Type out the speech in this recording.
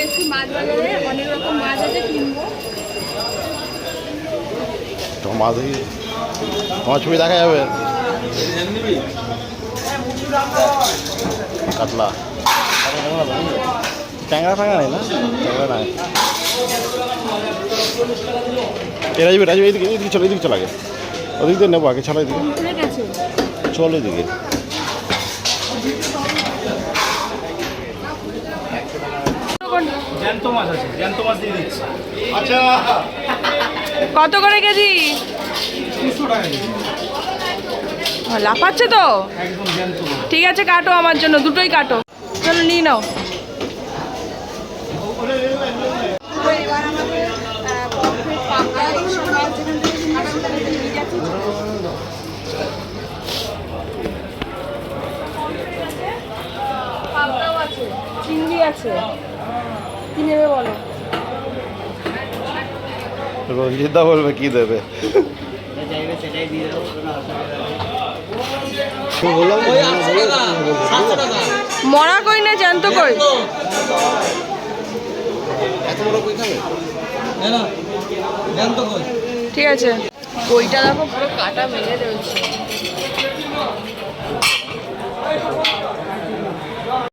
এসেছি মাছ বাজারে, অনেক রকম মাছ আছে, কিনবো। তো মাছ দেখি, তোমার ছবি দেখা যাবে। কাতলা, ট্যাংরা ফাঁকা নেই না? ট্যাংরা নাই। রাজীব রাজীব এইদিকে এইদিকে চলো, এইদিকে চলে আগে, ওদিক দিয়ে নেবো আগে। চলো এদিকে, চলো এদিকে। জ্যান্ত মাছ আছে, জ্যান্ত মাছ দিয়ে দিচ্ছি। আচ্ছা, কত করে কেজি? 200 টাকা কেজি। লাফাচ্ছে তো। একদম জ্যান্ত মাছ। ঠিক আছে, কাটো আমার জন্য, দুটোই কাটো। চলো নিয়ে নাও। এবার আমাদের পাবদা ইলিশ মাছ যেখান থেকে কিনেছি সেখান থেকে নিয়ে যাচ্ছি। পাবদাও আছে, চিংড়ি আছে, কি নেবে বলো? রঞ্জিতদা বলবে কি দেবে। মরা কই না জ্যান্ত কই? ঠিক আছে, কইটা দেখো পুরো কাটা মেলে রয়েছে।